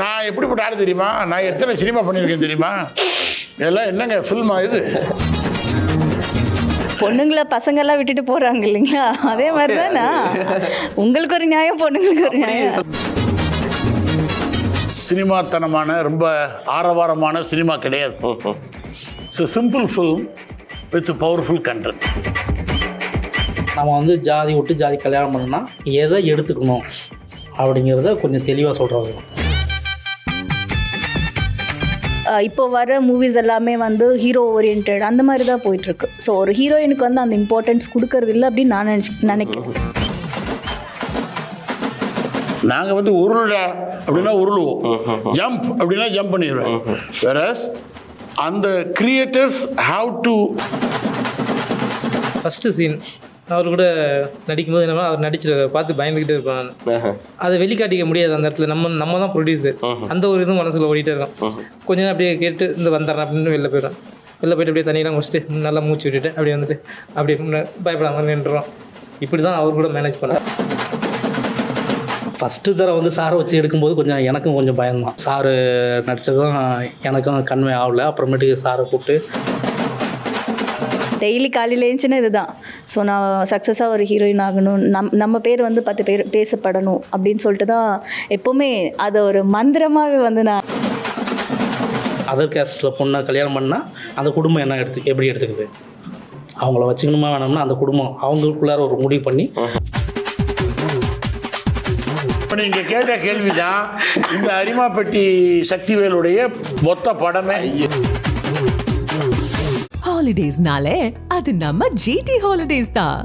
நான் எப்படிப்பட்ட ஆள் தெரியுமா? நான் எத்தனை சினிமா பண்ணியிருக்கேன் தெரியுமா? இதெல்லாம் என்னங்க ஃபில்மா இது? பொண்ணுங்களை பசங்கள்லாம் விட்டுட்டு போகிறாங்க இல்லைங்களா, அதே மாதிரி தானே. உங்களுக்கு ஒரு நியாயம், பொண்ணுங்களுக்கு ஒரு நியாயம். சினிமாத்தனமான ரொம்ப ஆரவாரமான சினிமா கிடையாது. It's simple film with powerful content. நம்ம வந்து ஜாதி விட்டு ஜாதி கல்யாணம் பண்ணோம்னா எதை எடுத்துக்கணும் அப்படிங்கிறத கொஞ்சம் தெளிவாக சொல்கிறாங்க. இப்போ வர மூவிஸ் எல்லாமே வந்து ஹீரோ ஓரியன்ட் அந்த மாதிரி தான் போயிட்டுருக்கு. ஸோ ஒரு ஹீரோயினுக்கு வந்து அந்த இம்பார்ட்டன்ஸ் கொடுக்கறது இல்லை அப்படின்னு நான் நினைக்கிறேன். நாங்கள் வந்து உருளை அப்படின்னா உருளுவோம், ஜம்ப் அப்படின்னா ஜம்ப் பண்ணிடுவேன். வேறஸ் அந்த creators have to. First scene அவர் கூட நடிக்கும்போது என்னன்னா அவர் நடிச்சிருக்க பார்த்து பயந்துக்கிட்டே இருப்பான். அதை வெளிக்காட்டிக்க முடியாது அந்த இடத்துல. நம்ம தான் ப்ரொடியூசர். அந்த ஒரு இதுவும் மனசில் ஓடிட்டே இருக்கோம். கொஞ்ச நேரம் அப்படியே கேட்டு இந்த வந்துடுறேன் அப்படின்னு வெளில போயிடும். வெளில போய்ட்டு அப்படியே தண்ணியெல்லாம் குடிச்சிட்டு நல்லா மூச்சு விட்டுட்டு அப்படியே வந்துட்டு அப்படியே பயப்படாமல் நின்றுறோம். இப்படி தான் அவர் கூட மேனேஜ் பண்ணார். ஃபஸ்ட்டு தடவை வந்து சாரை வச்சு எடுக்கும்போது எனக்கும் கொஞ்சம் பயம்தான். சாரு நடித்ததும் எனக்கும் கன்வே ஆகலை. அப்புறமேட்டுக்கு சாரை கூப்பிட்டு டெய்லி காலையில் எழுந்துச்சுன்னா இதுதான். ஸோ நான் சக்ஸஸாக ஒரு ஹீரோயின் ஆகணும், நம்ம பேர் வந்து 10 பேர் பேசப்படணும் அப்படின்னு சொல்லிட்டு தான் எப்போவுமே அதை ஒரு மந்திரமாகவே வந்து நான். அதர் கேஸ்டில் பொண்ணை கல்யாணம் பண்ணால் அந்த குடும்பம் என்ன எப்படி எடுத்துக்குது, அவங்கள வச்சுக்கணுமா வேணும்னா அந்த குடும்பம் அவங்களுக்குள்ளார ஒரு முடிவு பண்ணி. இப்போ நீங்கள் கேட்ட கேள்விதான் இந்த அரிமாப்பட்டி சக்திவேலுடைய மொத்த படமே. ஹாலிடேஸ்னாலே அது நம்ம ஜிடி ஹாலிடேஸ் தான்.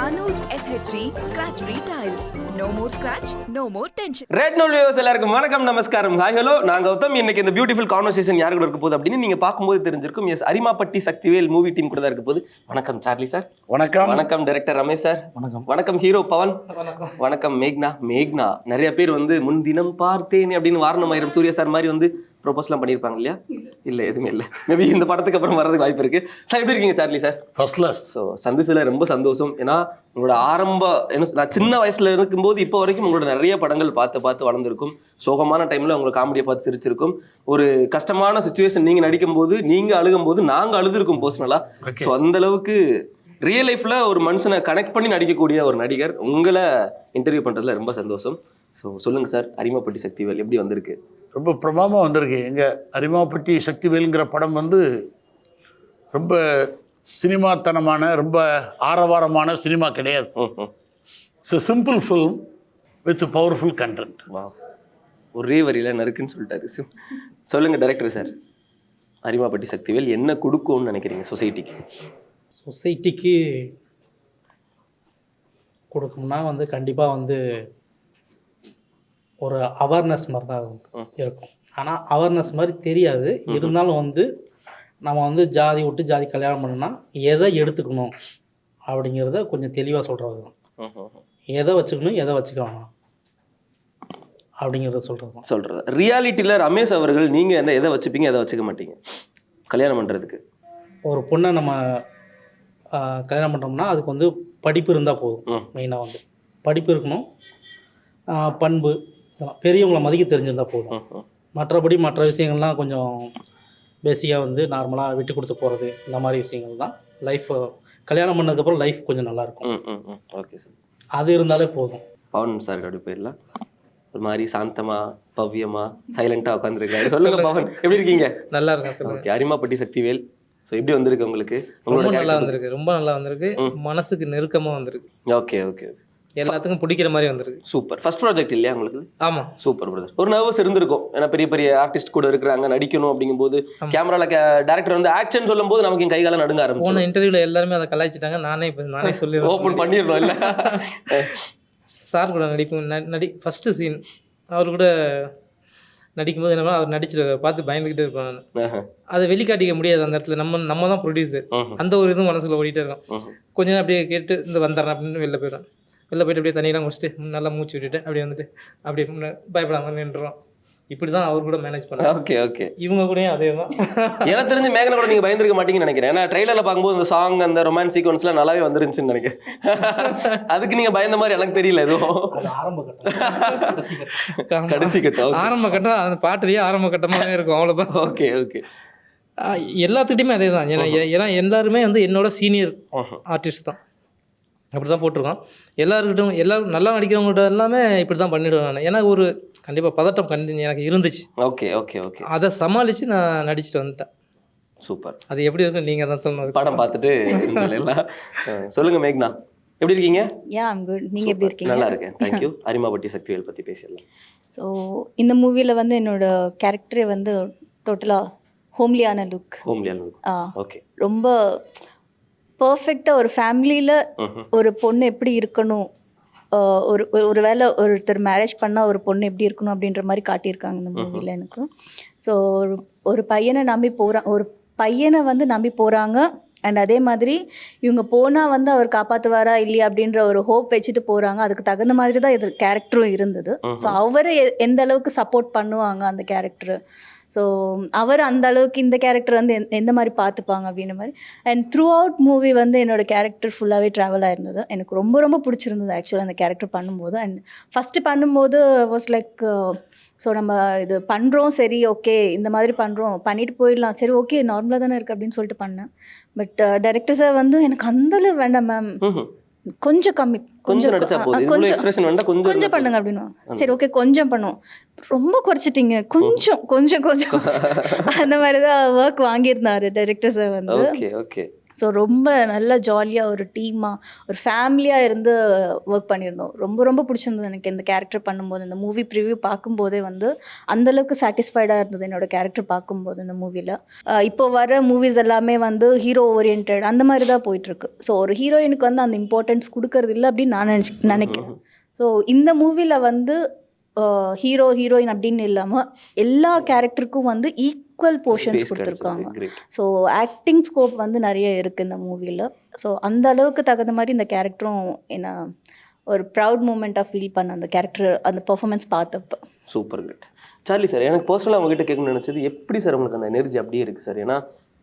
Anuj SHG Scratch Retiles. No more scratch, no more tension. Red நூல் வியூவர்ஸ் எல்லாருக்கும் வணக்கம், நமஸ்காரம், ஹாய் ஹலோ. நான் கௌதம். இன்னைக்கு இந்த பியூட்டிஃபுல் கான்வர்சேஷன் யாரு கூட இருக்க போகுது அப்படின்னு நீங்க பார்க்கும்போது தெரிஞ்சிருக்கும். எஸ், அரிமாப்பட்டி சக்திவேல் மூவி டீம் கூட தான் இருக்க போகுது. வணக்கம் சார்லி சார். வணக்கம். வணக்கம் டைரக்டர் ரமேஷ் சார். வணக்கம். வணக்கம் ஹீரோ பவன். வணக்கம் மேக்னா. நிறைய பேர் வந்து முன்தினம் பார்த்தேன் அப்படின்னு வாரணமாயிரம் சூர்யா சார் மாதிரி வந்து ப்ரோபோஸ்லாம் பண்ணியிருப்பாங்க இல்லையா? இல்லை, எதுவுமே இல்லை. மேபி இந்த படத்துக்கு அப்புறம் வர்றதுக்கு வாய்ப்பு இருக்கு. சார் எப்படி இருக்கீங்க Charlie sir? First class. So சந்திசில் ரொம்ப சந்தோஷம். ஏன்னா உங்களோட நான் சின்ன வயசுல இருக்கும்போது இப்போ வரைக்கும் உங்களோட நிறைய படங்கள் பார்த்து வளர்ந்துருக்கும். சோகமான டைம்ல உங்களை காமெடியை பார்த்து சிரிச்சிருக்கும். ஒரு கஷ்டமான சுச்சுவேஷன் நீங்க நடிக்கும் போது, நீங்க அழுகும் போது நாங்க அழுதுருக்கோம் பர்சனலா. ஸோ அந்த அளவுக்கு ரியல் லைஃப்ல ஒரு மனுஷனை கனெக்ட் பண்ணி நடிக்கக்கூடிய ஒரு நடிகர். உங்களை இன்டர்வியூ பண்றதுல ரொம்ப சந்தோஷம். ஸோ சொல்லுங்க சார், அரிமாப்பட்டி சக்திவேல் எப்படி வந்திருக்கு? ரொம்ப பிரமாதமாக வந்திருக்கு. எங்கள் அரிமாப்பட்டி சக்திவேலுங்கிற படம் வந்து ரொம்ப சினிமாத்தனமான ரொம்ப ஆரவாரமான சினிமா கிடையாது. It's simple film with powerful content. வா, ஒரே வரியில நறுக்குன்னு சொல்லிட்டாரு. சொல்லுங்க டைரக்டர் சார், அரிமாப்பட்டி சக்திவேல் என்ன கொடுக்கும்னு நினைக்கிறீங்க சொசைட்டிக்கு? சொசைட்டிக்கு கொடுக்கும்னா வந்து கண்டிப்பாக வந்து ஒரு அவேர்னஸ் மாதிரி தான் இருக்கும். ஆனால் அவேர்னஸ் மாதிரி தெரியாது. இருந்தாலும் வந்து நம்ம வந்து ஜாதி விட்டு ஜாதி கல்யாணம் பண்ணோம்னா எதை எடுத்துக்கணும் அப்படிங்கிறத கொஞ்சம் தெளிவாக சொல்கிறது தான். எதை வச்சுக்கணும், எதை வச்சுக்க வேணாம் அப்படிங்கிறத சொல்கிறது. ரியாலிட்டியில் ரமேஷ் அவர்கள் நீங்கள் என்ன எதை வச்சுப்பீங்க, எதை வச்சுக்க மாட்டீங்க கல்யாணம் பண்ணுறதுக்கு? ஒரு பொண்ணை நம்ம கல்யாணம் பண்ணுறோம்னா அதுக்கு வந்து படிப்பு இருந்தால் போதும். மெயினாக வந்து படிப்பு இருக்கணும், பண்பு, பெரியவங்களை மதிக்க தெரிஞ்சிருந்தால் போதும். மற்றபடி மற்ற விஷயங்கள்லாம் கொஞ்சம் பேசிக்காக வந்து நார்மலாக விட்டு கொடுத்து போகிறது, இந்த மாதிரி விஷயங்கள் தான் லைஃப். கல்யாணம் பண்ணதுக்கப்புறம் லைஃப் கொஞ்சம் நல்லாயிருக்கும். ஓகே சார், அது இருந்தாலே போதும். பவன் சார் அப்படி போயிடலாம். ஒரு மாதிரி சாந்தமா பவ்யமா சைலண்டாக உட்காந்துருக்காரு. சொல்லுங்க பவன், எப்படி இருக்கீங்க? நல்லா இருக்கேன் சார். ஓகே, அரிமாப்பட்டி சக்திவேல் ஸோ எப்படி வந்திருக்கு உங்களுக்கு? ரொம்ப நல்லா வந்திருக்கு, ரொம்ப நல்லா வந்திருக்கு. மனசுக்கு நெருக்கமாக வந்திருக்கு. ஓகே ஓகே, எல்லாத்துக்கும் பிடிக்கிற மாதிரி வந்திருக்கு. சூப்பர். ஃபர்ஸ்ட் ப்ராஜெக்ட் இல்லையா உங்களுக்கு? ஆமாம். Super brother. ஒரு நர்வஸ் இருந்திருக்கும், ஏன்னா பெரிய பெரிய ஆர்டிஸ்ட் கூட இருக்கிறாங்க, நடிக்கணும் அப்படிங்கும்போது கேமரால டேரக்டர் வந்து ஆக்ஷன் சொல்லும் போது நமக்கு கை காலம் நடுங்க ஆரம்பிச்சு. போன இன்டர்வியூல எல்லாருமே அதை கலாய்ச்சிட்டாங்க. நானே சொல்லி ஓப்பன் பண்ணிடணும் இல்லை? சார் கூட ஃபர்ஸ்ட் சீன் அவர் கூட நடிக்கும்போது என்னன்னா அவர் நடிச்சிருக்க பார்த்து பயந்துக்கிட்டே இருப்பான். அதை வெளிக்காட்டிக்க முடியாது அந்த இடத்துல. நம்ம தான் ப்ரொடியூசர். அந்த ஒரு இதுவும் மனசில் ஓடிட்டே இருக்கோம். கொஞ்ச நேரம் அப்படியே கேட்டு இந்த வந்துடுறேன் அப்படின்னு வெளில போயிட்டு அப்படியே தண்ணியெல்லாம் குடிச்சிட்டு நல்லா மூச்சு விட்டுட்டு அப்படியே வந்துட்டு அப்படியே பயப்படாமல் நின்றுறோம். இப்படி தான் அவர் கூட மேனேஜ் பண்ணேன். Okay okay. இவங்க கூடயும் அதே தான். எனக்கு தெரிஞ்சு மேகனா கூட நீங்க பயந்துருக்க மாட்டீங்கன்னு நினைக்கிறேன். ஏன்னா ட்ரெய்லர்ல பார்க்கும்போது இந்த சாங் அந்த ரொமான்ஸ் சீக்வன்ஸ்லாம் நல்லாவே வந்துருந்துச்சுன்னு நினைக்கிறேன். அதுக்கு நீங்க பயந்த மாதிரி எனக்கு தெரியல எதுவும். அது ஆரம்ப கட்டம். கடைசி கட்டம். ஆரம்ப கட்டம் அந்த பாட்டுலயே ஆரம்ப கட்டமாகவே இருக்கும், அவ்வளோதான். Okay okay. எல்லாத்துக்கிட்டையுமே அதே தான். ஏன்னா எல்லாருமே வந்து என்னோட சீனியர் ஆர்டிஸ்ட் தான், அப்படி தான் போட்டிருக்கோம். எல்லாரும் நல்லா நடிக்கிறவங்கள்ட்ட எல்லாமே இப்படி தான் பண்ணிவிடுவேன் நான். ஏன்னா ஒரு கண்டிப்பாக பதட்டம் எனக்கு இருந்துச்சு. Okay okay okay. அதை சமாளித்து நான் நடிச்சுட்டு வந்துட்டேன். சூப்பர். அது எப்படி இருக்குன்னு நீங்கள் தான் சொல்லணும். படம் பார்த்துட்டு சொல்லுங்க மேக்னா, எப்படி இருக்கீங்க? Yeah I'm good. நீங்கள் எப்படி இருக்கீங்க? நல்லா இருக்கேன், தேங்க்யூ. அரிமாபட்டி சக்திவேல் பற்றி பேசிடலாம். ஸோ இந்த மூவியில் வந்து என்னோட கேரக்டரே வந்து டோட்டலாக ஹோம்லியான லுக். ஓகே. ரொம்ப பர்ஃபெக்டாக ஒரு ஃபேமிலியில் ஒரு பொண்ணு எப்படி இருக்கணும், ஒரு வேளை ஒருத்தர் மேரேஜ் பண்ணால் ஒரு பொண்ணு எப்படி இருக்கணும் அப்படின்ற மாதிரி காட்டியிருக்காங்க இந்த மூவியில் எனக்கு. ஸோ ஒரு பையனை வந்து நம்பி போகிறாங்க. அண்ட் அதே மாதிரி இவங்க போனால் வந்து அவர் காப்பாற்றுவாரா இல்லையா அப்படின்ற ஒரு ஹோப் வச்சுட்டு போகிறாங்க. அதுக்கு தகுந்த மாதிரி தான் இது கேரக்டரும் இருந்தது. ஸோ அவரை எந்த அளவுக்கு சப்போர்ட் பண்ணுவாங்க அந்த கேரக்டர், ஸோ அவர் அந்த அளவுக்கு இந்த கேரக்டர் வந்து எந்த மாதிரி பார்த்துப்பாங்க அப்படின்ற மாதிரி. அண்ட் த்ரூ அவுட் மூவி வந்து என்னோடய கேரக்டர் ஃபுல்லாகவே ட்ராவல் ஆயிருந்தது. எனக்கு ரொம்ப ரொம்ப பிடிச்சிருந்தது ஆக்சுவலாக அந்த கேரக்டர் பண்ணும்போது. அண்ட் ஃபஸ்ட்டு பண்ணும்போது வாஸ் லைக், ஸோ நம்ம இது பண்ணுறோம், சரி ஓகே இந்த மாதிரி பண்ணுறோம், பண்ணிட்டு போயிடலாம், சரி ஓகே நார்மலாக தானே இருக்குது அப்படின்னு சொல்லிட்டு பண்ணேன். பட் டைரக்டர் சார் வந்து எனக்கு அந்தளவு வேண்டாம் மேம், கொஞ்சம் கம்மி, கொஞ்சம் பண்ணுங்க அப்படின்னுவாங்க. சரி ஓகே கொஞ்சம் பண்ணுவோம், ரொம்ப குறைச்சிட்டிங்க, கொஞ்சம் அந்த மாதிரி தான் ஒர்க் வாங்கியிருந்தாரு டைரக்டர் சார் வந்து. Okay okay. ஸோ ரொம்ப நல்லா ஜாலியாக ஒரு டீமாக ஒரு ஃபேமிலியாக இருந்து ஒர்க் பண்ணியிருந்தோம். ரொம்ப ரொம்ப பிடிச்சிருந்தது எனக்கு இந்த கேரக்டர் பண்ணும்போது. இந்த மூவி ப்ரிவ்யூ பார்க்கும்போதே வந்து அந்தளவுக்கு சாட்டிஸ்ஃபைடாக இருந்தது என்னோடய கேரக்டர் பார்க்கும்போது இந்த மூவியில். இப்போ வர மூவிஸ் எல்லாமே வந்து ஹீரோ ஓரியன்ட் அந்த மாதிரி தான் போயிட்டுருக்கு. ஸோ ஒரு ஹீரோயினுக்கு வந்து அந்த இம்பார்ட்டன்ஸ் கொடுக்கறது இல்லை அப்படின்னு நான் நினைக்கிறேன். ஸோ இந்த மூவியில் வந்து ஹீரோ ஹீரோயின் அப்படின்னு இல்லாமல் எல்லா கேரக்டருக்கும் வந்து ஈக்குவல் போர்ஷன்ஸ் கொடுத்துருக்காங்க. ஸோ ஆக்டிங் ஸ்கோப் வந்து நிறைய இருக்குது இந்த மூவியில். ஸோ அந்த அளவுக்கு தகுந்த மாதிரி இந்த கேரக்டரும் என்ன ஒரு ப்ரவுட் மூமெண்ட்டாக ஃபீல் பண்ண அந்த கேரக்டர் அந்த பெர்ஃபார்மன்ஸ் பார்த்தப்போ. Super good. சார்லி சார், எனக்கு பர்சனலாக உங்ககிட்ட கேட்கணும்னு நினச்சது, எப்படி சார் உங்களுக்கு அந்த எனர்ஜி அப்படியே இருக்குது சார்? ஏன்னா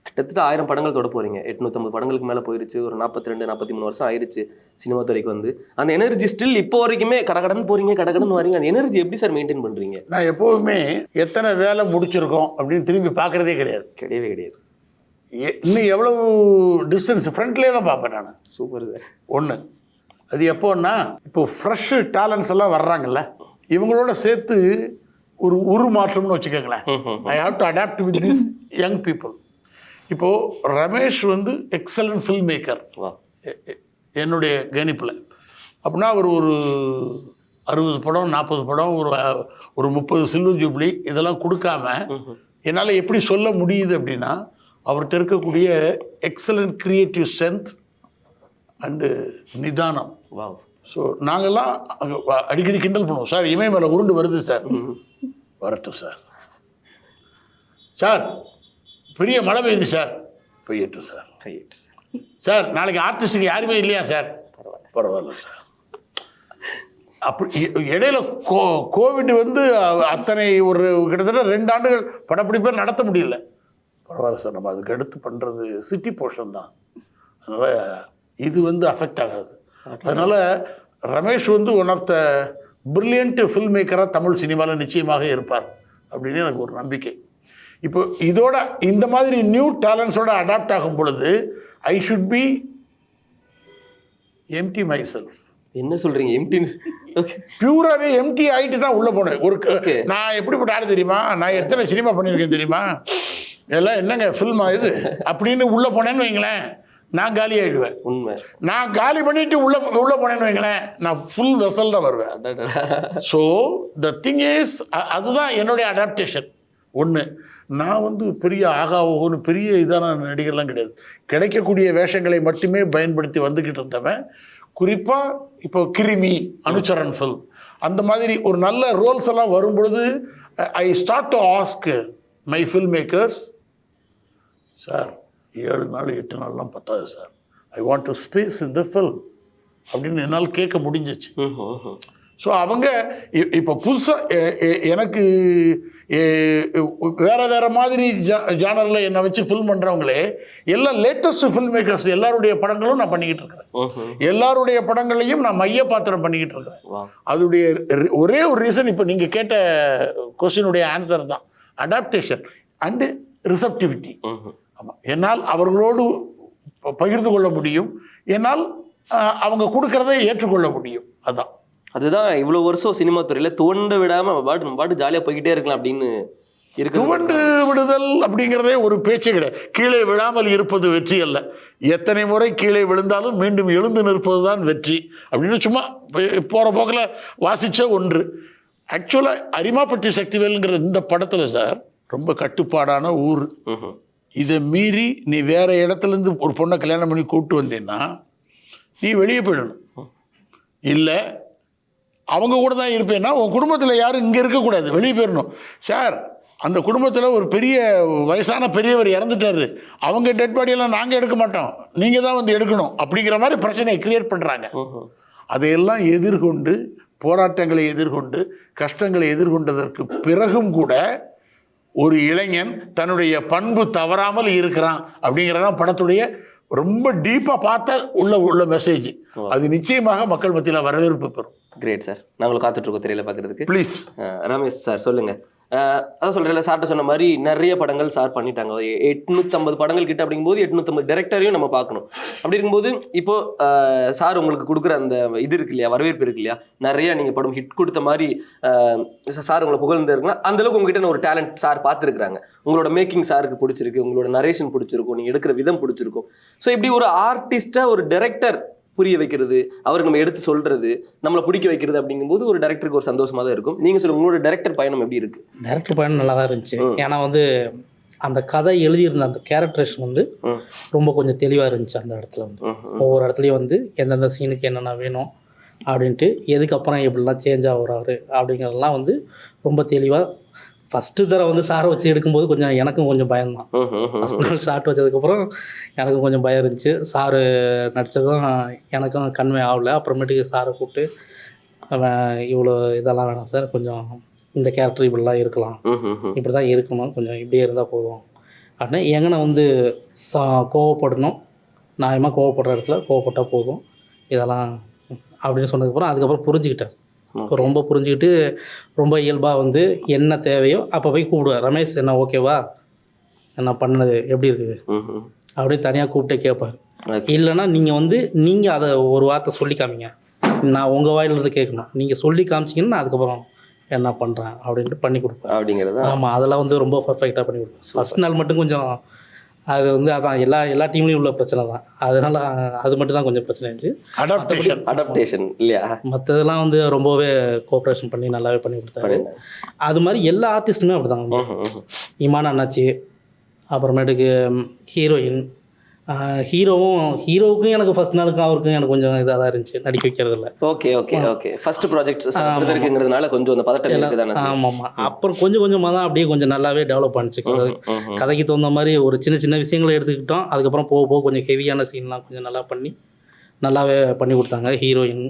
கிட்டத்தட்ட 1000 படங்கள் தொட போகிறீங்க, 850 படங்களுக்கு மேலே போயிருச்சு, ஒரு 42-43 வருஷம் ஆயிடுச்சு சினிமா துறைக்கு வந்து. அந்த எனர்ஜி ஸ்டில் இப்போ வரைக்குமே கடகடன் போகிறீங்க, கடகடன் வரீங்க. அந்த எனர்ஜி எப்படி சார் மெயின்டைன் பண்ணுறீங்க? நான் எப்போவுமே எத்தனை வேலை முடிச்சிருக்கோம் அப்படின்னு திரும்பி பார்க்குறதே கிடையாது. கிடையாது. இன்னும் எவ்வளவு டிஸ்டன்ஸ் ஃப்ரண்ட்லேயே தான் பார்ப்பேன் நான். Super sir. ஒன்று அது எப்போன்னா, இப்போ ஃப்ரெஷ்ஷு டேலண்ட்ஸ் எல்லாம் வர்றாங்கல்ல, இவங்களோட சேர்த்து ஒரு உருமாற்றம்னு வச்சுக்கோங்களேன். I have to adapt with this young people. இப்போது ரமேஷ் வந்து எக்ஸலன்ட் ஃபில்ம் மேக்கர் என்னுடைய கணிப்பில். அப்படின்னா அவர் ஒரு 60 படம் 40 படம் ஒரு 30 சில்வர் ஜூப்ளி இதெல்லாம் கொடுக்காம என்னால் எப்படி சொல்ல முடியுது அப்படின்னா, அவர்கிட்ட இருக்கக்கூடிய எக்ஸலண்ட் கிரியேட்டிவ் ஸ்ட்ரென்த் அண்டு நிதானம். ஸோ நாங்கள்லாம் அடிக்கடி கிண்டல் பண்ணுவோம், சார் இமய மேலே உருண்டு வருது சார், வரட்டும் சார், சார் பெரிய மழை பெய்யுது சார், பெய்யட்டும் சார், சார் நாளைக்கு ஆர்டிஸ்ட்டுக்கு யாருமே இல்லையா சார், பரவாயில்ல சார். அப்படி இடையில கோவிட் வந்து அத்தனை ஒரு கிட்டத்தட்ட 2 ஆண்டுகள் படப்பிடிப்பே நடத்த முடியல. பரவாயில்ல சார், நம்ம அதுக்கு அடுத்து பண்ணுறது சிட்டி போர்ஷன் தான், அதனால் இது வந்து அஃபெக்ட் ஆகாது. அதனால் ரமேஷ் வந்து one of the brilliant film மேக்கராக தமிழ் சினிமாவில் நிச்சயமாக இருப்பார் அப்படின்னு எனக்கு ஒரு நம்பிக்கை. இப்போ இதோட இந்த மாதிரி நியூ டேலண்ட்ஸோட அடாப்ட் ஆகும் பொழுது I should be empty myself. என்ன சொல்கிறீங்க? எம்டி? பியூராகவே எம்டி ஆகிட்டு தான் உள்ளே போனேன். நான் எப்படிப்பட்ட ஆள் தெரியுமா, நான் எத்தனை சினிமா பண்ணியிருக்கேன் தெரியுமா, இதெல்லாம் என்னங்க ஃபில்மா இது அப்படின்னு உள்ளே போனேன்னு வைங்களேன், நான் காலி ஆகிடுவேன். உண்மை. நான் காலி பண்ணிட்டு உள்ளே போனேன்னு வைங்களேன், நான் ஃபுல் வெசல் தான் வருவேன். ஸோ த திங் இஸ், அதுதான் என்னுடைய அடாப்டேஷன். ஒன்று, நான் வந்து பெரிய ஆகாவோன்னு பெரிய இதான நடிகர்லாம் கிடையாது. கிடைக்கக்கூடிய வேஷங்களை மட்டுமே பயன்படுத்தி வந்துக்கிட்டு இருந்தவன். குறிப்பாக இப்போ கிருமி, அனுச்சரன் ஃபில்ம், அந்த மாதிரி ஒரு நல்ல ரோல்ஸ் எல்லாம் வரும்பொழுது I start to ask my film makers, sir 7 நாள் 8 நாள்லாம் பத்தாது sir, I want to space in the film அப்படின்னு என்னால் கேட்க முடிஞ்சிச்சு. ஸோ அவங்க இப்போ புதுசாக எனக்கு வேற மாதிரி ஜானரில் என்னை வச்சு ஃபில்ம் பண்ணுறவங்களே எல்லாம் லேட்டஸ்ட் ஃபில்ம் மேக்கர்ஸ் எல்லாருடைய படங்களும் நான் பண்ணிக்கிட்டு இருக்கிறேன். எல்லாருடைய படங்களையும் நான் மைய பாத்திரம் பண்ணிக்கிட்டு இருக்கிறேன். அதுடைய ஒரே ஒரு ரீசன் இப்போ நீங்கள் கேட்ட கொஸ்டினுடைய ஆன்சர் தான், அடாப்டேஷன் அண்டு ரிசப்டிவிட்டி. ஆமாம், என்னால் அவர்களோடு பகிர்ந்து கொள்ள முடியும், என்னால் அவங்க கொடுக்கறதை ஏற்றுக்கொள்ள முடியும். அதுதான் இவ்வளோ வருஷம் சினிமா துறையில் துவண்டு விடாமல் பாட்டு ஜாலியாக போய்கிட்டே இருக்கலாம் அப்படின்னு இருக்கு. துவண்டு விடுதல் அப்படிங்கிறதே ஒரு பேச்சே கிடையாது. கீழே விழாமல் இருப்பது வெற்றி அல்ல, எத்தனை முறை கீழே விழுந்தாலும் மீண்டும் எழுந்து நிற்பது தான் வெற்றி அப்படின்னு சும்மா போகிற போக்கில் வாசித்த ஒன்று. ஆக்சுவலாக அரிமாப்பட்டி சக்திவேலுங்கிற இந்த படத்தில் சார் ரொம்ப கட்டுப்பாடான ஊர். இதை மீறி நீ வேற இடத்துலேருந்து ஒரு பொண்ணை கல்யாணம் பண்ணி கூப்பிட்டு வந்தீங்கன்னா நீ வெளியே போயிடணும், இல்லை அவங்க கூட தான் இருப்பேன்னா உன் குடும்பத்தில் யாரும் இங்கே இருக்கக்கூடாது, வெளியே போயிடணும். சார் அந்த குடும்பத்தில் ஒரு பெரிய வயசான பெரியவர் இறந்துட்டாரு, அவங்க டெட் பாடியெல்லாம் நாங்கள் எடுக்க மாட்டோம், நீங்கள் தான் வந்து எடுக்கணும் அப்படிங்கிற மாதிரி பிரச்சனையை கிரியேட் பண்ணுறாங்க. அதையெல்லாம் எதிர்கொண்டு போராட்டங்களை எதிர்கொண்டு கஷ்டங்களை எதிர்கொண்டதற்கு பிறகும் கூட ஒரு இளைஞன் தன்னுடைய பண்பு தவறாமல் இருக்கிறான் அப்படிங்கிறதான் படத்துடைய ரொம்ப டீப்பாக பார்த்த உள்ள மெசேஜ். அது நிச்சயமாக மக்கள் மத்தியில் வரவேற்பு பெறும். கிரேட் சார், நாங்களும் காத்துட்ருக்கோம் திரையில பார்க்குறதுக்கு. ப்ளீஸ் ரமேஷ் சார் சொல்லுங்கள். அதான் சொல்கிறேன், சார்ட்ட சொன்ன மாதிரி நிறைய படங்கள் சார் பண்ணிட்டாங்க. 850 படங்கள் கிட்ட அப்படிங்கும்போது 850 டைரக்டரையும் நம்ம பார்க்கணும். அப்படி இருக்கும்போது இப்போ சார் உங்களுக்கு கொடுக்குற அந்த இது இருக்கு இல்லையா, வரவேற்பு இருக்கு இல்லையா, நிறைய நீங்கள் படம் ஹிட் கொடுத்த மாதிரி சார் உங்களை புகழ்ந்துருக்குன்னா அந்தளவுக்கு உங்ககிட்ட ஒரு டேலண்ட் சார் பார்த்துருக்குறாங்க. உங்களோட மேக்கிங் சாருக்கு பிடிச்சிருக்கு, உங்களோட நரேஷன் பிடிச்சிருக்கும், நீங்கள் எடுக்கிற விதம் பிடிச்சிருக்கும். ஸோ இப்படி ஒரு ஆர்டிஸ்ட்டாக ஒரு டைரக்டர் புரிய வைக்கிறது, அவருக்கு நம்ம எடுத்து சொல்றது, நம்மளை பிடிக்க வைக்கிறது அப்படிங்கும்போது ஒரு டைரக்டருக்கு ஒரு சந்தோஷமா தான் இருக்கும். நீங்க சொல்லுங்க, உங்களோட டைரக்டர் பயணம் எப்படி இருக்கு? டைரக்டர் பயணம் நல்லா தான் இருந்துச்சு. ஏன்னா வந்து அந்த கதை எழுதியிருந்த அந்த கேரக்டரேஷன் வந்து ரொம்ப கொஞ்சம் தெளிவாக இருந்துச்சு. அந்த இடத்துல வந்து ஒவ்வொரு இடத்துலையும் வந்து எந்தெந்த சீனுக்கு என்னென்ன வேணும் அப்படின்ட்டு, எதுக்கப்புறம் எப்படிலாம் சேஞ்ச் ஆகுறாரு அப்படிங்கிறதெல்லாம் வந்து ரொம்ப தெளிவாக. ஃபஸ்ட்டு தடவை வந்து சாரை வச்சு எடுக்கும்போது கொஞ்சம் எனக்கும் கொஞ்சம் பயம்தான். ஃபஸ்ட் நாள் ஷார்ட் வச்சதுக்கப்புறம் எனக்கும் கொஞ்சம் பயம் இருந்துச்சு. சாரு நடித்ததும் எனக்கும் கன்வே ஆகலை. அப்புறமேட்டுக்கு சாரை கூப்பிட்டு இவ்வளோ இதெல்லாம் வேணாம் சார், கொஞ்சம் இந்த கேரக்டர் இப்படிலாம் இருக்கலாம், இப்படி தான் இருக்கணும், கொஞ்சம் இப்படியே இருந்தால் போதும் அப்படின்னா எங்கன்னா வந்து கோவப்படணும், நியாயமாக கோவப்படுற இடத்துல கோவப்பட்டால் போதும் இதெல்லாம் அப்படின்னு சொன்னதுக்கப்புறம் அதுக்கப்புறம் புரிஞ்சுக்கிட்டேன். ரொம்ப புரிஞ்சுக்கிட்டு ரொம்ப இயல்பாக வந்து என்ன தேவையோ அப்போ போய் கூப்பிடுவேன். ரமேஷ் என்ன ஓகேவா, என்ன பண்ணது எப்படி இருக்குது அப்படின்னு தனியாக கூப்பிட்டே கேட்பார். இல்லைன்னா நீங்கள் அதை ஒரு வார்த்தை சொல்லி காமிங்க, நான் உங்கள் வாயிலிருந்து கேட்கணும், நீங்கள் சொல்லி காமிச்சிங்கன்னா நான் அதுக்கப்புறம் என்ன பண்ணுறேன் அப்படின்ட்டு பண்ணி கொடுப்பேன் அப்படிங்கிறது. ஆமாம், அதெல்லாம் வந்து ரொம்ப பர்ஃபெக்டாக பண்ணி கொடுப்பேன். ஃபஸ்ட் நாள் மட்டும் கொஞ்சம் அது வந்து அதான் எல்லா டீம்லேயும் உள்ள பிரச்சனை தான், அதனால அது மட்டும் தான் கொஞ்சம் பிரச்சனை இருந்துச்சு. அடாப்டேஷன் இல்லையா, மற்றதெல்லாம் வந்து ரொம்பவே கோஆப்ரேஷன் பண்ணி நல்லாவே பண்ணி கொடுத்தாரு. அது மாதிரி எல்லா ஆர்டிஸ்ட்டுமே அப்படி தான். இமான் அண்ணாச்சி, அப்புறமேட்டுக்கு ஹீரோயின், ஹீரோவுக்கும் எனக்கு ஃபர்ஸ்ட் நாளுக்கும் அவருக்கும் எனக்கு கொஞ்சம் இதாக தான் இருந்துச்சு நடிக்க வைக்கிறதில்ல. ஓகே ஃபர்ஸ்ட் ப்ராஜெக்ட் இருக்குங்கிறதுனால கொஞ்சம் அந்த பதட்டம் இருக்குதானே. ஆமாம், அப்புறம் கொஞ்சமாக தான் அப்படியே கொஞ்சம் நல்லாவே டெவலப் பண்ணிச்சு. கதைக்கு தகுந்த மாதிரி ஒரு சின்ன விஷயங்களை எடுத்துக்கிட்டோம். அதுக்கப்புறம் போக கொஞ்சம் ஹெவியான சீன்லாம் கொஞ்சம் நல்லாவே பண்ணி கொடுத்தாங்க ஹீரோயின்.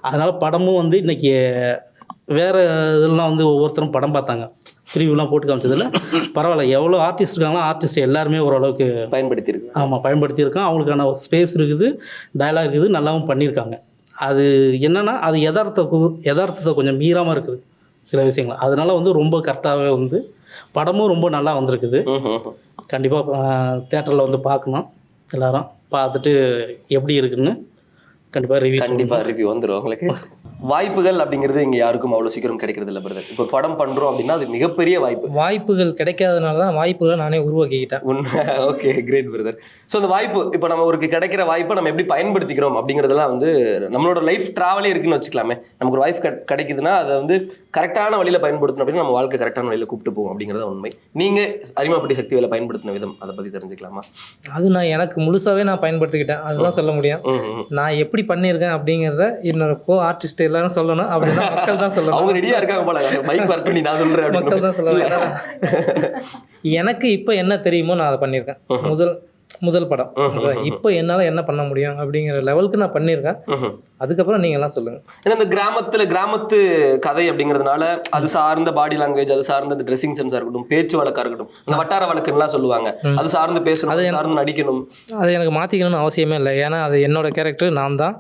அதனால படமும் வந்து இன்னைக்கு வேற இதெல்லாம் வந்து ஒவ்வொருத்தரும் படம் பார்த்தாங்க, ரிவ்யூலாம் போட்டு காமிச்சதில்ல. பரவாயில்ல, எவ்வளோ ஆர்டிஸ்ட் இருக்காங்களோ ஆர்டிஸ்ட் எல்லாருமே ஓரளவுக்கு பயன்படுத்தியிருக்கு. ஆமாம், பயன்படுத்தியிருக்கான். அவங்களுக்கான ஸ்பேஸ் இருக்குது, டயலாக் இருக்குது, நல்லாவும் பண்ணியிருக்காங்க. அது என்னென்னா அது யதார்த்தத்தை கொஞ்சம் மீறாமல் இருக்குது சில விஷயங்கள். அதனால வந்து ரொம்ப கரெக்டாகவே வந்து படமும் ரொம்ப நல்லா வந்திருக்குது. கண்டிப்பாக தேட்டரில் வந்து பார்க்கணும், எல்லாரும் பார்த்துட்டு எப்படி இருக்குன்னு கண்டிப்பாக ரிவ்யூ வந்துடும் உங்களுக்கு. வாய்ப்புகள் அப்படிங்கிறது இங்கே யாருக்கும் அவ்வளோ சீக்கிரம் கிடைக்கிறது இல்லை பிரதர். இப்போ படம் பண்ணுறோம் அப்படின்னா அது மிகப்பெரிய வாய்ப்புகள் கிடைக்காதனால தான் வாய்ப்புகளை நானே உருவாக்கிக்கிட்டேன். Okay, great brother. ஸோ அந்த வாய்ப்பு இப்போ நம்ம ஒரு கிடைக்கிற வாய்ப்பை நம்ம எப்படி பயன்படுத்திக்கிறோம் அப்படிங்கிறதெல்லாம் வந்து நம்மளோட லைஃப் ட்ராவலே இருக்குன்னு வச்சுக்கலாமே. நமக்கு ஒரு வாய்ப்பு கிடைக்குதுன்னா அதை வந்து கரெக்டான வழியில் பயன்படுத்தணும் அப்படின்னு நம்ம வாழ்க்கை கரெக்டான வழியில் கூப்பிட்டு போவோம் அப்படிங்கிறத உண்மை. நீங்கள் அரிமாப்பட்டி சக்திவேலை பயன்படுத்தின விதம் அதை பற்றி தெரிஞ்சுக்கலாமா? அது நான் எனக்கு முழுசாகவே நான் பயன்படுத்திக்கிட்டேன், அதுதான் சொல்ல முடியும். நான் எப்படி பண்ணியிருக்கேன் அப்படிங்கிறத என்னோட ஆர்டிஸ்ட் எல்லாரும் சொல்லணும், அப்படின்னா மக்கள் தான் சொல்லணும். அவங்க ரெடியா இருக்காங்க போல, பைக் வரட்டும் நீ நான் சொல்றேன், மக்கள் தான் சொல்லணும். எனக்கு இப்போ என்ன தெரியுமோ நான் அதை பண்ணியிருக்கேன். முதல் படம் இப்போ என்னால் என்ன பண்ண முடியும் அப்படிங்கிற லெவலுக்கு நான் பண்ணியிருக்கேன். அதுக்கப்புறம் நீங்கள்லாம் சொல்லுங்கள். ஏன்னா இந்த கிராமத்து கதை அப்படிங்கிறதுனால அது சார்ந்த பாடி லாங்குவேஜ், அது சார்ந்த ட்ரெஸ்ஸிங் சென்ஸா இருக்கட்டும், பேச்சு வழக்கா இருக்கட்டும், அந்த வட்டார வழக்குலாம் சொல்லுவாங்க, அது சார்ந்து பேசணும், அது சார்ந்து நடிக்கணும். அது எனக்கு மாற்றிக்கணும்னு அவசியமே இல்லை, ஏன்னா அது என்னோட கேரக்டர், நான் தான்.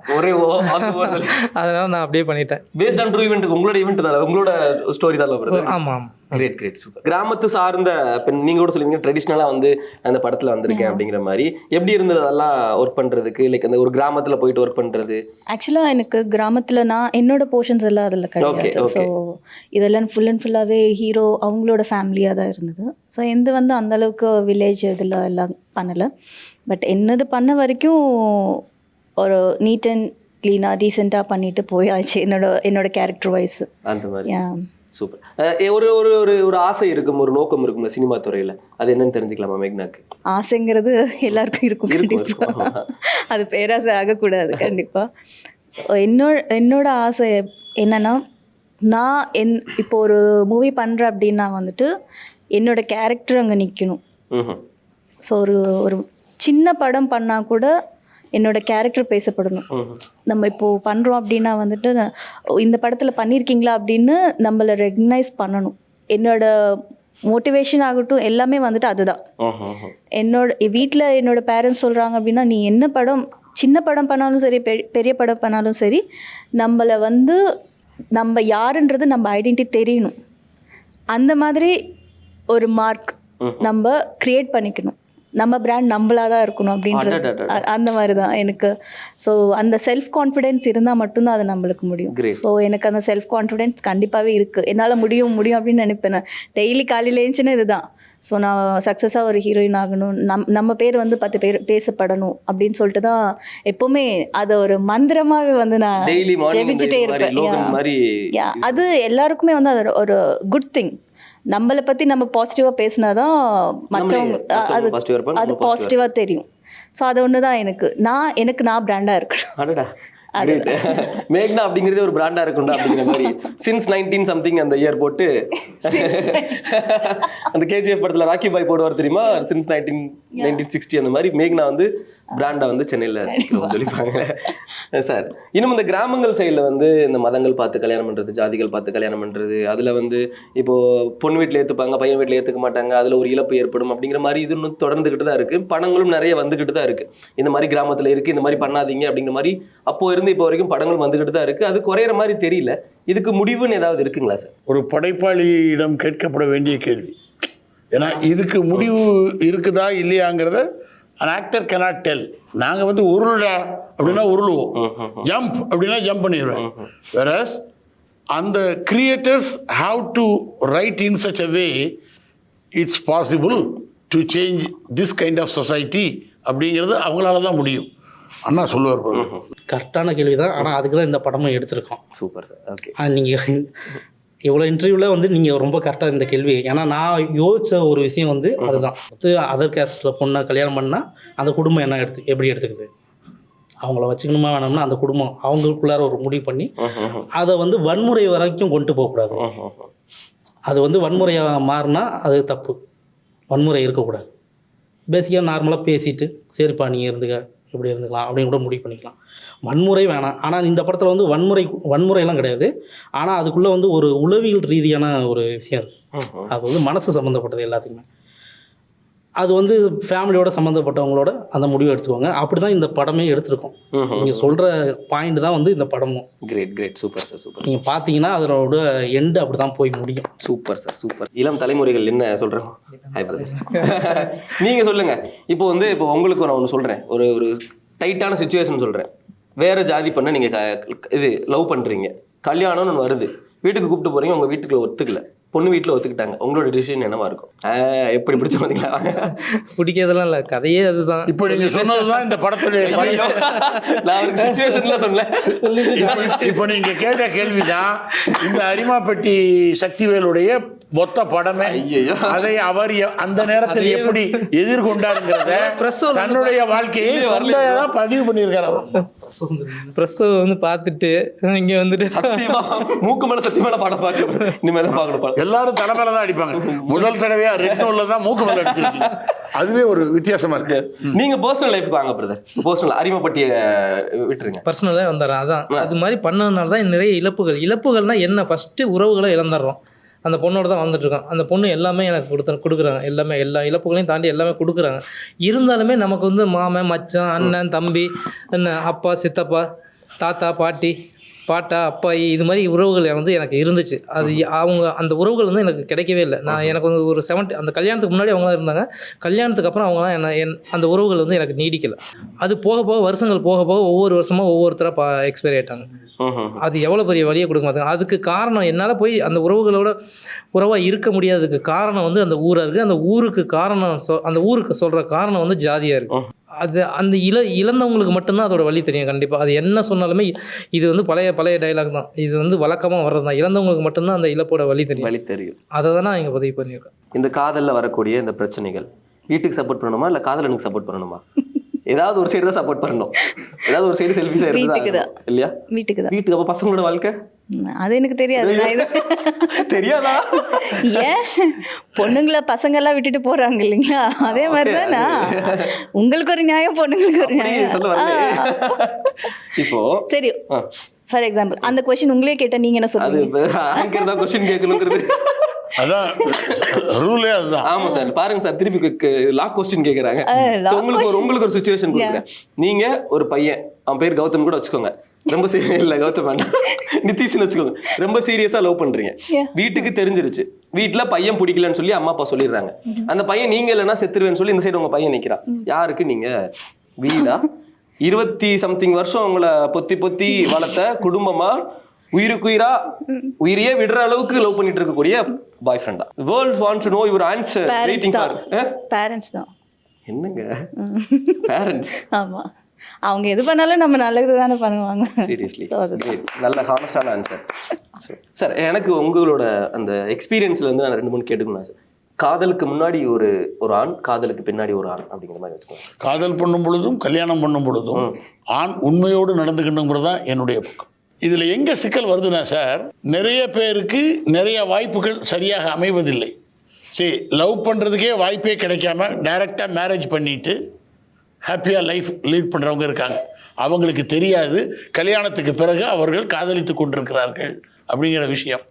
அதனால நான் அப்படியே பண்ணிட்டேன். பேஸ்ட் ஆன் ட்ரூ ஈவெண்ட், உங்களோட ஈவெண்ட் தான், உங்களோட ஸ்டோரி தான். ஆமாம். Great super. கிராமத்து சார்ந்த இப்போ நீங்கள் கூட சொல்லுவீங்க ட்ரெடிஷ்னலாக வந்து அந்த படத்தில் வந்திருக்கேன் அப்படிங்கிற மாதிரி. எப்படி இருந்தது அதெல்லாம் ஒர்க் பண்ணுறதுக்கு? லைக் அந்த ஒரு கிராமத்தில் போயிட்டு ஒர்க் பண்ணுறது. ஆக்சுவலாக எனக்கு கிராமத்தில் நான் என்னோட போர்ஷன்ஸ் எல்லாம் அதில் கிடையாது. ஸோ இதெல்லாம் ஃபுல் அண்ட் ஃபுல்லாகவே ஹீரோ அவங்களோட ஃபேமிலியாக தான் இருந்தது. ஸோ எந்த வந்து அந்தளவுக்கு வில்லேஜ் இதில் எல்லாம் பண்ணலை. பட் என்னது பண்ண வரைக்கும் ஒரு நீட் அண்ட் க்ளீனாக டீசெண்டாக பண்ணிட்டு போயாச்சு என்னோட கேரக்டர் வைஸ். அந்த மாதிரி சூப்பர். ஒரு ஒரு ஒரு ஒரு ஆசை இருக்கும், ஒரு நோக்கம் இருக்கும் சினிமா துறையில். அது என்னன்னு தெரிஞ்சுக்கலாமா மேக்னாக்கு? ஆசைங்கிறது எல்லாருக்கும் இருக்கும் கண்டிப்பாக. அது பேராசை ஆகக்கூடாது கண்டிப்பாக. ஸோ என்னோட ஆசை என்னன்னா, நான் இப்போ ஒரு மூவி பண்ணுறேன் அப்படின்னா வந்துட்டு என்னோட கேரக்டர் அங்கே நிற்கணும். ஸோ ஒரு சின்ன படம் பண்ணால் கூட என்னோட கேரக்டர் பேசப்படணும். நம்ம இப்போது பண்ணுறோம் அப்படின்னா வந்துட்டு இந்த படத்தில் பண்ணியிருக்கீங்களா அப்படின்னு நம்மளை ரெகக்னைஸ் பண்ணணும். என்னோட மோட்டிவேஷன் ஆகட்டும் எல்லாமே வந்துட்டு அதுதான். வீட்டில் என்னோட பேரண்ட்ஸ் சொல்கிறாங்க அப்படின்னா, நீ என்ன படம், சின்ன படம் பண்ணாலும் சரி, பெரிய படம் பண்ணாலும் சரி, நம்மளை வந்து நம்ம யாருன்றது நம்ம ஐடென்டிட்டி தெரியணும். அந்த மாதிரி ஒரு மார்க் நம்ம க்ரியேட் பண்ணிக்கணும். நம்ம பிராண்ட் நம்மளாக தான் இருக்கணும் அப்படின்றது அந்த மாதிரி தான் எனக்கு. ஸோ அந்த செல்ஃப் கான்ஃபிடென்ஸ் இருந்தால் மட்டும்தான் அது நம்மளுக்கு முடியும். ஸோ எனக்கு அந்த செல்ஃப் கான்ஃபிடென்ஸ் கண்டிப்பாகவே இருக்குது. என்னால் முடியும் அப்படின்னு நினைப்பேன். நான் டெய்லி காலையில் எழுந்துச்சுன்னா இதுதான். ஸோ நான் சக்ஸஸாக ஒரு ஹீரோயின் ஆகணும், நம்ம பேர் வந்து 10 பேர் பேசப்படணும் அப்படின்னு சொல்லிட்டு தான் எப்போவுமே அதை ஒரு மந்திரமாகவே வந்து நான் ஜெபிச்சுட்டே இருப்பேன். அது எல்லாருக்குமே வந்து அது ஒரு குட் திங். நம்மளை பற்றி நம்ம பாசிட்டிவாக பேசினா தான் மற்றவங்க அது பாசிட்டிவாக தெரியும். ஸோ அது ஒன்று தான் எனக்கு நான் பிராண்டாக இருக்கணும். மேக்னா அப்படிங்கிறதே ஒரு பிராண்டா இருக்கும்டா அப்படிங்கிற மாதிரி சின்ஸ் 19 சம்திங் அந்த இயர் போட்டு அந்த கேஜிஎஃப் படத்துல ராக்கி பாய் போடுவார் தெரியுமா, சின்ஸ் 1960 அந்த மாதிரி மேக்னா வந்து பிராண்டா வந்து சென்னையில் சொல்லிப்பாங்க சார். இன்னும் இந்த கிராமங்கள் சைடில் வந்து இந்த மதங்கள் பார்த்து கல்யாணம் பண்ணுறது, ஜாதிகள் பார்த்து கல்யாணம் பண்ணுறது, அதில் வந்து இப்போது பொண்ணு வீட்டில் ஏற்றுப்பாங்க, பையன் வீட்டில் ஏற்றுக்க மாட்டாங்க, அதில் ஒரு இழப்பு ஏற்படும் அப்படிங்கிற மாதிரி இது இன்னும் தொடர்ந்துக்கிட்டு தான் இருக்குது. படங்களும் நிறைய வந்துக்கிட்டு தான் இருக்குது. இந்த மாதிரி கிராமத்தில் இருக்குது, இந்த மாதிரி பண்ணாதீங்க அப்படிங்கிற மாதிரி அப்போது இருந்து இப்போ வரைக்கும் படங்கள் வந்துக்கிட்டு தான் இருக்குது. அது குறையிற மாதிரி தெரியல. இதுக்கு முடிவுன்னு ஏதாவது இருக்குங்களா சார்? ஒரு படைப்பாளியிடம் கேட்கப்பட வேண்டிய கேள்வி. ஏன்னா இதுக்கு முடிவு இருக்குதா இல்லையாங்கிறத an actor cannot tell. நாங்கள் வந்து உருளுடா அப்படின்னா உருளுவோம், ஜம்ப் அப்படின்னா ஜம்ப் பண்ணிடுவேன். whereas அந்த creators have to write in such a way it's possible to change this kind of society அப்படிங்கிறது அவங்களால தான் முடியும். அண்ணா சொல்லுவார். கரெக்டான கேள்வி தான். ஆனால் அதுக்கு தான் இந்த படமும் எடுத்திருக்கோம். Super sir. ஓகே, நீங்கள் இவ்வளோ இன்டர்வியூவில் வந்து நீங்கள் ரொம்ப கரெக்டாக இந்த கேள்வி. ஏன்னா நான் யோசித்த ஒரு விஷயம் வந்து அதுதான். அதர் கேஸ்டில் பொண்ணை கல்யாணம் பண்ணால் அந்த குடும்பம் என்ன எப்படி எடுத்துக்குது, அவங்கள வச்சுக்கணுமா வேணும்னா அந்த குடும்பம் அவங்களுக்குள்ளார ஒரு முடிவு பண்ணி அதை வந்து வன்முறை வரைக்கும் கொண்டு போகக்கூடாது. அது வந்து வன்முறையாக மாறினா அது தப்பு. வன்முறை இருக்கக்கூடாது. பேசிக்காக நார்மலாக பேசிட்டு சரிப்பா நீ இருந்துக்க, இப்படி இருந்துக்கலாம் அப்படின்னு கூட முடிவு பண்ணிக்கலாம். வன்முறை வேணாம். ஆனால் இந்த படத்தில் வந்து வன்முறையெல்லாம் கிடையாது. ஆனால் அதுக்குள்ளே வந்து ஒரு உளவியல் ரீதியான ஒரு விஷயம் இருக்குது. அது வந்து மனசு சம்மந்தப்பட்டது எல்லாத்துக்குமே. அது வந்து ஃபேமிலியோட சம்மந்தப்பட்டவங்களோட அந்த முடிவு எடுத்துக்கோங்க. அப்படி தான் இந்த படமே எடுத்திருக்கோம். நீங்கள் சொல்கிற பாயிண்ட் தான் வந்து இந்த படமும். Great super sir, super. நீங்கள் பார்த்தீங்கன்னா அதனோட எண்டு அப்படி தான் போய் முடியும். Super sir, super. இளம் தலைமுறைகள் என்ன சொல்கிறோம் நீங்கள் சொல்லுங்கள். இப்போ உங்களுக்கு நான் ஒன்று சொல்கிறேன், ஒரு டைட்டான சுச்சுவேஷன் சொல்கிறேன். வேறு ஜாதி பண்ண நீங்கள் லவ் பண்ணுறீங்க, கல்யாணம்னு ஒன்று வருது, வீட்டுக்கு கூப்பிட்டு போகிறீங்க, உங்கள் வீட்டுக்குள்ள ஒத்துக்கல, பொண்ணு வீட்டில் ஒத்துக்கிட்டாங்க, உங்களோட டிசிஷன் என்னவா இருக்கும்? எப்படி பிடிச்ச பார்த்தீங்களா? பிடிக்கிறதுலாம் இல்லை, கதையே அதுதான். இப்போ நீங்கள் சொன்னதுதான் இந்த படத்துடைய நான் சிச்சுவேஷன்லாம் சொன்னேன். இப்போ நீங்கள் கேட்ட கேள்விதான் இந்த அரிமாப்பட்டி சக்திவேலுடைய மொத்த படமே. அதை அவர் அந்த நேரத்தில் எப்படி எதிர்கொண்டாருங்கிறத தன்னுடைய வாழ்க்கையை சொந்தமாக பதிவு பண்ணியிருக்காரு. பிரசவம் வந்து பார்த்துட்டு இங்கே வந்துட்டு சத்தியமா மூக்கு மேல சத்தியமான பாடம் பார்க்க இனிமே தான் பார்க்கணும் பாடம். எல்லாரும் தலைமையில தான் அடிப்பாங்க. முதல் தடவையா ரெட் நோல்ல தான் மூக்கு மேல அடிச்சிருக்கீங்க. அதுவே ஒரு வித்தியாசமா இருக்கு. நீங்க பர்சனல் லைஃப் வாங்க பிரதர். பர்சனல் அரிமப்பட்டிய விட்டுருங்க. பர்சனலாக வந்துடுறேன். அதான் அது மாதிரி பண்ணதுனால தான் நிறைய இழப்புகள்னா என்ன, ஃபஸ்ட்டு உறவுகளை இழந்துடுறோம். அந்த பொண்ணோட தான் வந்துட்டுருக்கோம். அந்த பொண்ணு எல்லாமே எனக்கு கொடுக்குறாங்க, எல்லாமே எல்லா இழப்புகளையும் தாண்டி எல்லாமே கொடுக்குறாங்க. இருந்தாலுமே நமக்கு வந்து மாமன், மச்சான், அண்ணன், தம்பி, என்ன அப்பா, சித்தப்பா, தாத்தா, பாட்டி, பாட்டா, அப்பாயி, இது மாதிரி உறவுகள் வந்து எனக்கு இருந்துச்சு. அது அவங்க அந்த உறவுகள் வந்து எனக்கு கிடைக்கவே இல்லை. எனக்கு வந்து ஒரு 70 அந்த கல்யாணத்துக்கு முன்னாடி அவங்களாம் இருந்தாங்க. கல்யாணத்துக்கு அப்புறம் அவங்களாம் அந்த உறவுகள் வந்து எனக்கு நீடிக்கலை. அது போக போக வருஷங்கள் போக போக ஒவ்வொரு வருஷமாக ஒவ்வொருத்தராக எக்ஸ்பைரி ஆகிட்டாங்க. அது எவ்வளோ பெரிய வழியை கொடுக்க மாட்டாங்க. அதுக்கு காரணம் என்னால் போய் அந்த உறவுகளோட உறவாக இருக்க முடியாததுக்கு காரணம் வந்து அந்த ஊராக இருக்குது. அந்த ஊருக்கு காரணம் அந்த ஊருக்கு சொல்கிற காரணம் வந்து ஜாதியாக இருக்குது. அது அந்த இழந்தவங்களுக்கு மட்டும்தான் அதோட வழி தெரியும். கண்டிப்பாக அது என்ன சொன்னாலுமே இது வந்து பழைய டைலாக் தான். இது வந்து வழக்கமாக வர்றது தான். இழந்தவங்களுக்கு மட்டும்தான் அந்த இழப்போட வழி தெரியும். அதை தான் நான் இங்கே பதிவு பண்ணியிருக்கேன். இந்த காதலில் வரக்கூடிய இந்த பிரச்சனைகள் வீட்டுக்கு சப்போர்ட் பண்ணணுமா இல்லை காதலனுக்கு சப்போர்ட் பண்ணணுமா? ஏதாவது ஒரு சைடு தான் சப்போர்ட் பண்ணணும். ஏதாவது ஒரு சைடு செல்ஃபிஸா இருந்தா இல்லையா? வீட்டுக்கு தான். வீட்டுக்கு. அப்ப பசங்களோட வாழ்க்கை அது எனக்கு தெரியாது. தெரியாதா? ஏன் பொண்ணுங்களை பசங்கெல்லாம் விட்டுட்டு போறாங்க இல்லைங்களா? அதே மாதிரி தானா உங்களுக்கு ஒரு நியாயம், பொண்ணுங்களுக்கு ஒரு நியாயம். சொல்ல வரல. இப்போ சரி, ஃபார் எக்ஸாம்பிள் அந்த கொஸ்டின் உங்களே கேட்டா நீங்க என்ன சொல்லுவீங்க? அது ஆங்கர் தான் கொஸ்டின் கேட்கணுங்கிறது. அதான் ரூலே அதுதான். ஆமா சார், பாருங்க சார், திருப்பி லாக் கொஸ்டின் கேக்குறாங்க. உங்களுக்கு ஒரு சிச்சுவேஷன் கொடுக்குறேன். நீங்க ஒரு பையன், அவன் பேர் கௌதம் கூட வச்சுக்கோங்க. ரொம்ப இல்ல கௌதம் வேண்டாம், நிதிஷ்னு வச்சுக்கோங்க. ரொம்ப சீரியஸா லவ் பண்றீங்க. வீட்டுக்கு தெரிஞ்சிருச்சு. வீட்டுல பையன் பிடிக்கலன்னு சொல்லி அம்மா அப்பா சொல்லிடுறாங்க. அந்த பையன் நீங்க இல்லைன்னா செத்துருவேன்னு சொல்லி இந்த சைடு உங்க பையன் நிக்கிறான். யாருக்கு நீங்க வீடா 20 something வருஷம் உங்களை பொத்தி வளர்த்த குடும்பமா, உயிருக்குயிரா உயிரையே விடுற அளவுக்கு லவ் பண்ணிட்டு இருக்கக்கூடிய பாய் ஃப்ரெண்டா? World wants to know your answer. Waiting for parents தான். என்னங்க பேரண்ட்ஸ்? ஆமா, அவங்க எது பண்ணாலும் நம்ம நல்லது தானே பண்ணுவாங்க. சீரியஸ்லி நல்ல ஹானஸ்டான ஆன்சர் சார். எனக்கு உங்களோட அந்த எக்ஸ்பீரியன்ஸ்ல இருந்து நான் 2-3 கேட்டுக்கணும் சார். காதலுக்கு முன்னாடி ஒரு ஆண், காதலுக்கு பின்னாடி ஒரு ஆண் அப்படிங்கிற மாதிரி வச்சுக்கோங்க. காதல் பண்ணும் பொழுதும் கல்யாணம் பண்ணும் பொழுதும் ஆண் உண்மையோடு நடந்துக்கணுங்கிறது தான் என்னுடைய பக்கம். இதில் எங்கே சிக்கல் வருதுன்னா சார், நிறைய பேருக்கு நிறைய வாய்ப்புகள் சரியாக அமைவதில்லை. சரி, லவ் பண்ணுறதுக்கே வாய்ப்பே கிடைக்காம டைரெக்டாக மேரேஜ் பண்ணிட்டு ஹாப்பியாக லைஃப் லீட் பண்ணுறவங்க இருக்காங்க. அவங்களுக்கு தெரியாது கல்யாணத்துக்கு பிறகு அவர்கள் காதலித்து கொண்டிருக்கிறார்கள் அப்படிங்கிற விஷயம்.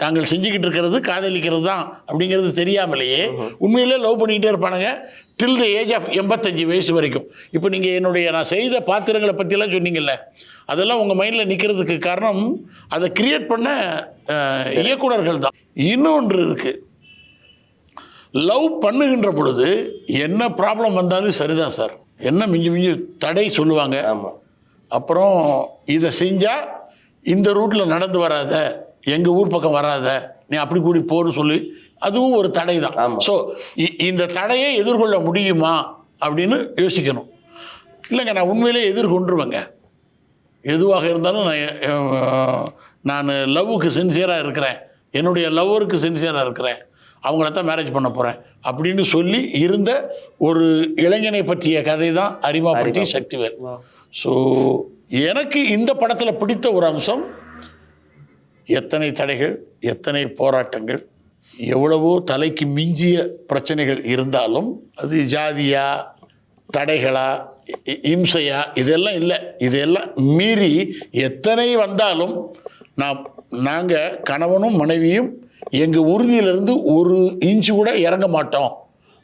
தாங்கள் செஞ்சுக்கிட்டு இருக்கிறது காதலிக்கிறது தான் அப்படிங்கிறது தெரியாமலேயே உண்மையிலே லவ் பண்ணிக்கிட்டே இருப்பானுங்க டில் த ஏஜ் ஆஃப் 85 வயசு வரைக்கும். இப்போ நீங்கள் நான் செய்த பாத்திரங்களை பற்றியெல்லாம் சொன்னீங்கல்ல, அதெல்லாம் உங்கள் மைண்டில் நிற்கிறதுக்கு காரணம் அதை கிரியேட் பண்ண இயக்குனர்கள் தான். இன்னொன்று இருக்குது, லவ் பண்ணுகின்ற பொழுது என்ன ப்ராப்ளம் வந்தாலும் சரிதான் சார், என்ன மிஞ்சி தடை சொல்லுவாங்க. அப்புறம் இதை செஞ்சால் இந்த ரூட்டில் நடந்து வராத, எங்கள் ஊர் பக்கம் வராத, நீ அப்படி கூடி போன்னு சொல்லி அதுவும் ஒரு தடை தான். ஸோ இந்த தடையை எதிர்கொள்ள முடியுமா அப்படின்னு யோசிக்கணும். இல்லைங்க, நான் உண்மையிலே எதிர்கொண்டுருவேங்க. எதுவாக இருந்தாலும் நான் லவ்வுக்கு சின்சியராக இருக்கிறேன், என்னுடைய லவ்வருக்கு சின்சியராக இருக்கிறேன், அவங்களத்தான் மேரேஜ் பண்ண போகிறேன் அப்படின்னு சொல்லி இருந்த ஒரு இளைஞனை பற்றிய கதை தான் அரிமாபட்டி சக்திவேல். ஸோ எனக்கு இந்த படத்தில் பிடித்த ஒரு அம்சம், எத்தனை தடைகள், எத்தனை போராட்டங்கள், எவ்வளவோ தலைக்கு மிஞ்சிய பிரச்சனைகள் இருந்தாலும் அது ஜாதியா, தடைகளா, இம்சையா, இதெல்லாம் இல்லை. இதெல்லாம் மீறி எத்தனை வந்தாலும் நாங்கள் கணவனும் மனைவியும் எங்கள் உறுதியிலிருந்து ஒரு இன்ச்சு கூட இறங்க மாட்டோம்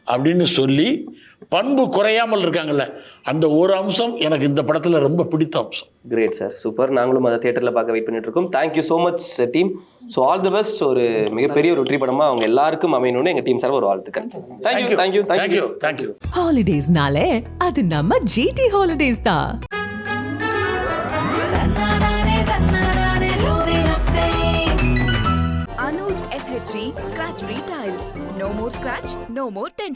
அப்படின்னு சொல்லி பண்பு குறையாமல் இருக்காங்கல்ல, அந்த ஒரு அம்சம் எனக்கு இந்த படத்தில் ரொம்ப பிடித்த அம்சம். Great sir, super. நாங்களும் அதை தியேட்டரில் பார்க்க வெயிட் பண்ணிட்டு இருக்கோம். Thank you so much team. So all the best. ஒரு மிகப்பெரிய ஒரு வெற்றி படமாக அவங்க எல்லாருக்கும் அமையணும்னு எங்கள் டீம் சார் ஒரு வாழ்த்துக்கள். தேங்க்யூ. ஹாலிடேஸ்னாலே அது நம்ம ஜிடி ஹாலிடேஸ் தான். Anuj SHG Scratch Retiles. No more scratch, no more tension.